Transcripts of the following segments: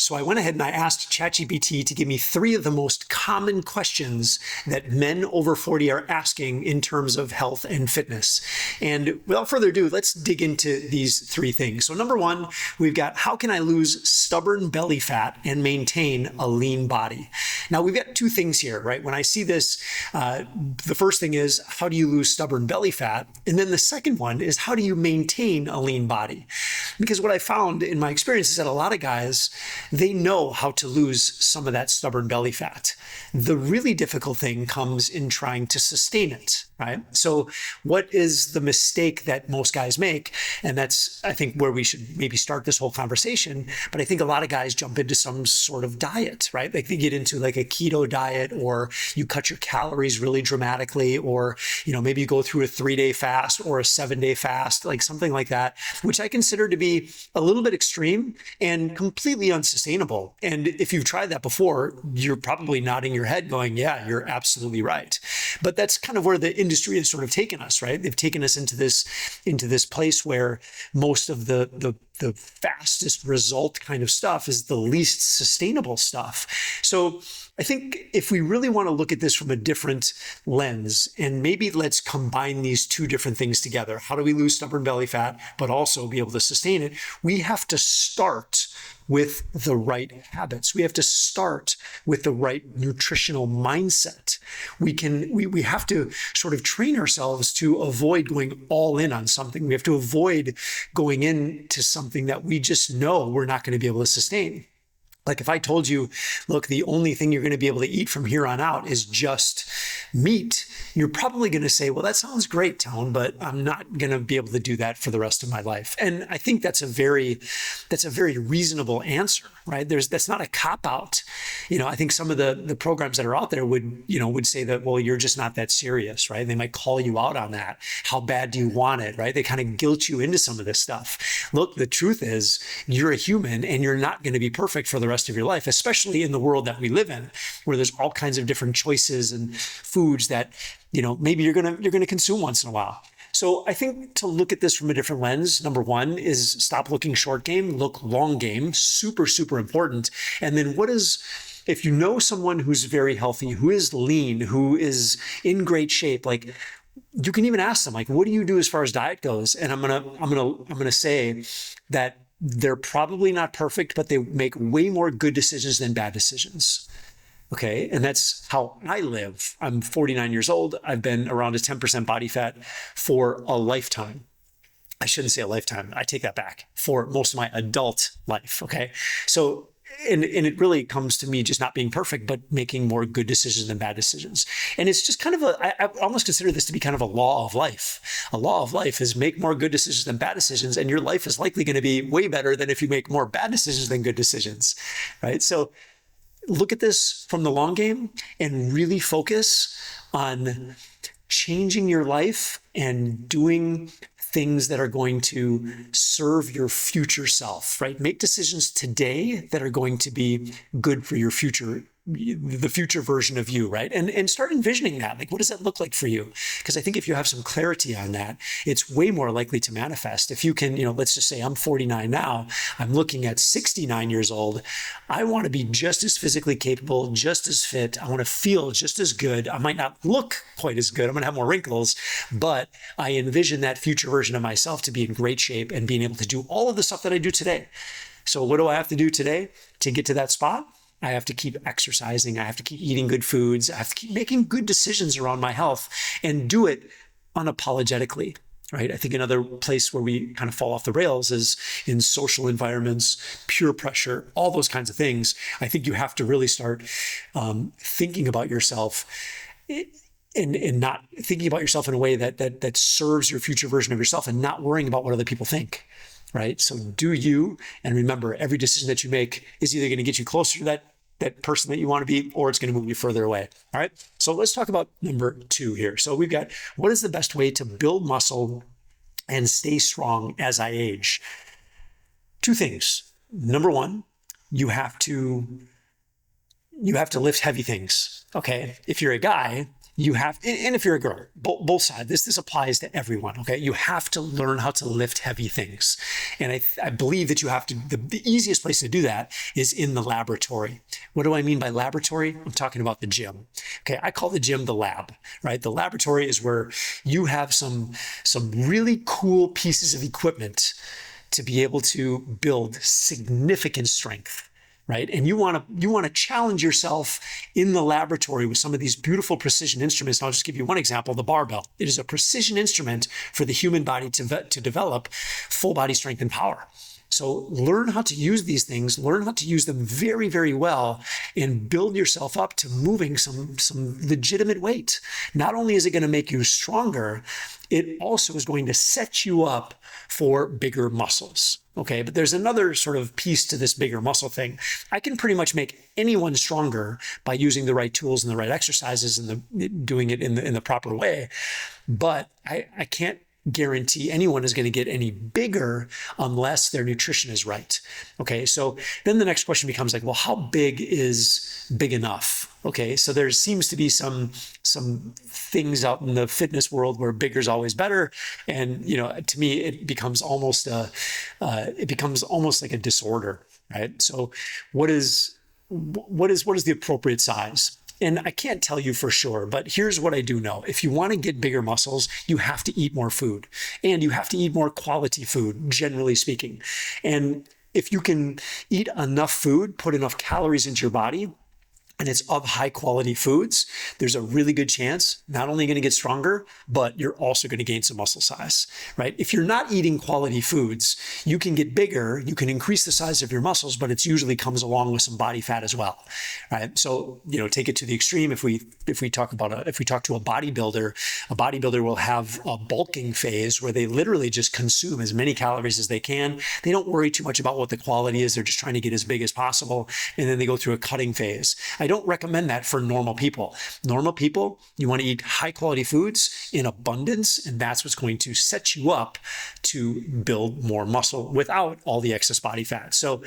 So I went ahead and I asked ChatGPT to give me 3 of the most common questions that men over 40 are asking in terms of health and fitness. And without further ado, let's dig into these 3 things. So number 1, we've got, how can I lose stubborn belly fat and maintain a lean body? Now we've got 2 things here, right? When I see this, the first thing is, how do you lose stubborn belly fat? And then the second one is, how do you maintain a lean body? Because what I found in my experience is that a lot of guys, they know how to lose some of that stubborn belly fat. The really difficult thing comes in trying to sustain it, right? So what is the mistake that most guys make? And that's, I think, where we should maybe start this whole conversation. But I think a lot of guys jump into some sort of diet, right? Like they get into like a keto diet, or you cut your calories really dramatically, or, maybe you go through a 3-day fast or a 7-day fast, like something like that, which I consider to be a little bit extreme and completely unsustainable. And if you've tried that before, you're probably nodding your head going, yeah, you're absolutely right. But that's kind of where the industry has sort of taken us, right? They've taken us into this place where most of the fastest result kind of stuff is the least sustainable stuff. So I think if we really want to look at this from a different lens, and maybe let's combine these 2 different things together. How do we lose stubborn belly fat, but also be able to sustain it? We have to start with the right habits. We have to start with the right nutritional mindset. We have to sort of train ourselves to avoid going all in on something. We have to avoid going into something that we just know we're not going to be able to sustain. Like if I told you, look, the only thing you're going to be able to eat from here on out is just meat, you're probably going to say, well, that sounds great, Tone, but I'm not going to be able to do that for the rest of my life. And I think that's a very reasonable answer, right? That's not a cop-out. I think some of the programs that are out there would say that, well, you're just not that serious, right? They might call you out on that. How bad do you want it, right? They kind of guilt you into some of this stuff. Look, the truth is you're a human and you're not going to be perfect for the rest of your life, especially in the world that we live in, where there's all kinds of different choices and foods that, maybe you're going to consume once in a while. So I think to look at this from a different lens, number 1 is stop looking short game, look long game, super, super important. And then if you know someone who's very healthy, who is lean, who is in great shape, like you can even ask them, like, what do you do as far as diet goes? And I'm gonna say that they're probably not perfect, but they make way more good decisions than bad decisions. Okay. And that's how I live. I'm 49 years old. I've been around a 10% body fat for a lifetime. I shouldn't say a lifetime. I take that back, for most of my adult life. Okay. So, and it really comes to me just not being perfect, but making more good decisions than bad decisions. And it's just kind of I almost consider this to be kind of a law of life. A law of life is make more good decisions than bad decisions, and your life is likely going to be way better than if you make more bad decisions than good decisions, right? So look at this from the long game and really focus on changing your life and doing things that are going to serve your future self, right? Make decisions today that are going to be good for your future, the future version of you, right? And start envisioning that. Like, what does that look like for you? Because I think if you have some clarity on that, it's way more likely to manifest. If you can, let's just say I'm 49 now, I'm looking at 69 years old. I want to be just as physically capable, just as fit. I want to feel just as good. I might not look quite as good. I'm going to have more wrinkles, but I envision that future version of myself to be in great shape and being able to do all of the stuff that I do today. So what do I have to do today to get to that spot? I have to keep exercising. I have to keep eating good foods. I have to keep making good decisions around my health and do it unapologetically, right? I think another place where we kind of fall off the rails is in social environments, peer pressure, all those kinds of things. I think you have to really start thinking about yourself and not thinking about yourself in a way that serves your future version of yourself and not worrying about what other people think, right? So do you, and remember, every decision that you make is either going to get you closer to that person that you want to be, or it's going to move you further away. All right. So let's talk about number 2 here. So we've got, what is the best way to build muscle and stay strong as I age? 2 things. Number 1, you have to lift heavy things. Okay. If you're a guy, You have, and if you're a girl, both sides, this applies to everyone, okay? You have to learn how to lift heavy things. And I believe that you have to, the easiest place to do that is in the laboratory. What do I mean by laboratory? I'm talking about the gym. Okay, I call the gym the lab, right? The laboratory is where you have some really cool pieces of equipment to be able to build significant strength. Right. And you want to challenge yourself in the laboratory with some of these beautiful precision instruments. And I'll just give you one example, the barbell. It is a precision instrument for the human body to develop full body strength and power. So learn how to use these things, learn how to use them very, very well, and build yourself up to moving some legitimate weight. Not only is it going to make you stronger, it also is going to set you up for bigger muscles. Okay, but there's another sort of piece to this bigger muscle thing. I can pretty much make anyone stronger by using the right tools and the right exercises and doing it in the proper way. But I can't guarantee anyone is going to get any bigger unless their nutrition is right. Okay, so then the next question becomes like, well, how big is big enough? Okay, so there seems to be some things out in the fitness world where bigger is always better, and to me, it becomes almost like a disorder, right? So, what is the appropriate size? And I can't tell you for sure, but here's what I do know. If you want to get bigger muscles, you have to eat more food, and you have to eat more quality food, generally speaking. And if you can eat enough food, put enough calories into your body, and it's of high quality foods, there's a really good chance not only going to get stronger, but you're also going to gain some muscle size, right? If you're not eating quality foods, you can get bigger, you can increase the size of your muscles, but it usually comes along with some body fat as well, right? So, take it to the extreme. If we talk to a bodybuilder will have a bulking phase where they literally just consume as many calories as they can. They don't worry too much about what the quality is. They're just trying to get as big as possible. And then they go through a cutting phase. I don't recommend that for normal people. Normal people, you want to eat high quality foods in abundance, and that's what's going to set you up to build more muscle without all the excess body fat. So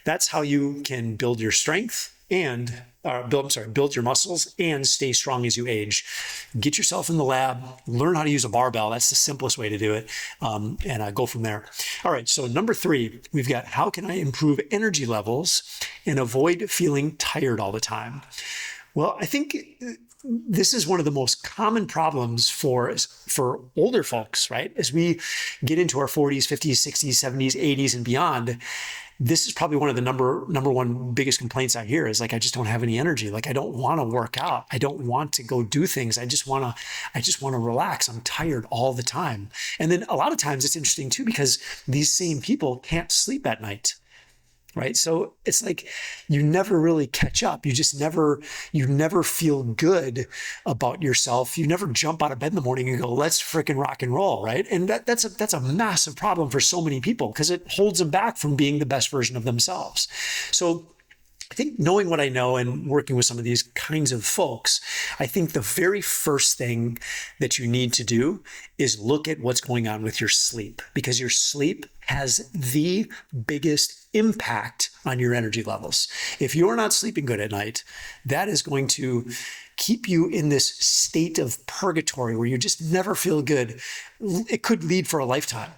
that's how you can build your strength and build your muscles and stay strong as you age. Get yourself in the lab, learn how to use a barbell. That's the simplest way to do it. And go from there. All right. So number 3, we've got, how can I improve energy levels and avoid feeling tired all the time? Well, I think this is one of the most common problems for older folks, right? As we get into our 40s, 50s, 60s, 70s, 80s, and beyond, this is probably one of the number one biggest complaints I hear is like, I just don't have any energy. Like, I don't want to work out. I don't want to go do things. I just want to relax. I'm tired all the time. And then a lot of times it's interesting too, because these same people can't sleep at night. Right. So it's like you never really catch up. You never feel good about yourself. You never jump out of bed in the morning and go, let's freaking rock and roll. Right. And that's a massive problem for so many people because it holds them back from being the best version of themselves. So I think knowing what I know and working with some of these kinds of folks, I think the very first thing that you need to do is look at what's going on with your sleep, because your sleep has the biggest impact on your energy levels. If you're not sleeping good at night, that is going to keep you in this state of purgatory where you just never feel good. It could lead for a lifetime.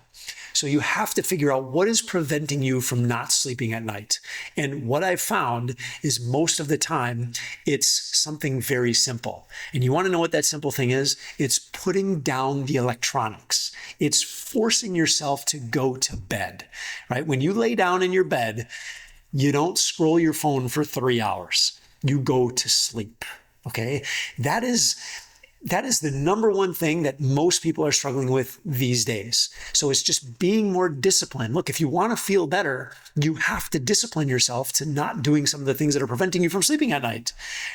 So you have to figure out what is preventing you from not sleeping at night. And what I've found is most of the time, it's something very simple. And you want to know what that simple thing is? It's putting down the electronics. It's forcing yourself to go to bed, right? When you lay down in your bed, you don't scroll your phone for 3 hours. You go to sleep, okay? That is the number one thing that most people are struggling with these days. So it's just being more disciplined. Look, if you want to feel better, you have to discipline yourself to not doing some of the things that are preventing you from sleeping at night,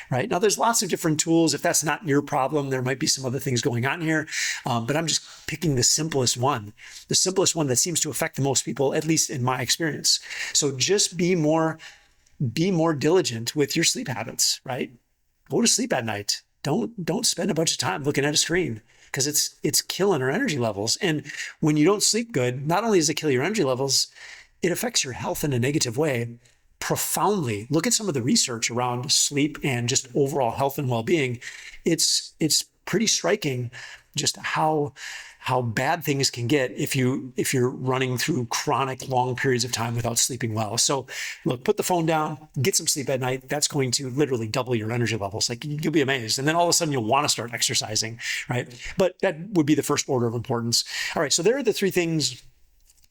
right? Now, there's lots of different tools. If that's not your problem, there might be some other things going on here. But I'm just picking the simplest one that seems to affect the most people, at least in my experience. So just be more diligent with your sleep habits, right? Go to sleep at night. Don't spend a bunch of time looking at a screen because it's killing our energy levels. And when you don't sleep good, not only does it kill your energy levels, it affects your health in a negative way. profoundly. Look at some of the research around sleep and just overall health and well-being. It's pretty striking just how bad things can get if you're running through chronic long periods of time without sleeping well. So look, put the phone down, get some sleep at night. That's going to literally double your energy levels. Like, you'll be amazed. And then all of a sudden you'll want to start exercising, right? But that would be the first order of importance. All right, so there are the three things.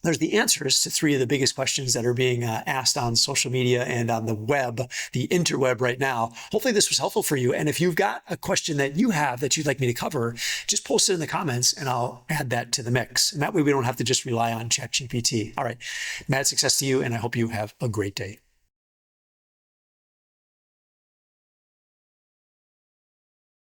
There's the answers to three of the biggest questions that are being asked on social media and on the web, the interweb right now. Hopefully this was helpful for you. And if you've got a question that you have that you'd like me to cover, just post it in the comments and I'll add that to the mix. And that way we don't have to just rely on ChatGPT. All right, mad success to you, and I hope you have a great day.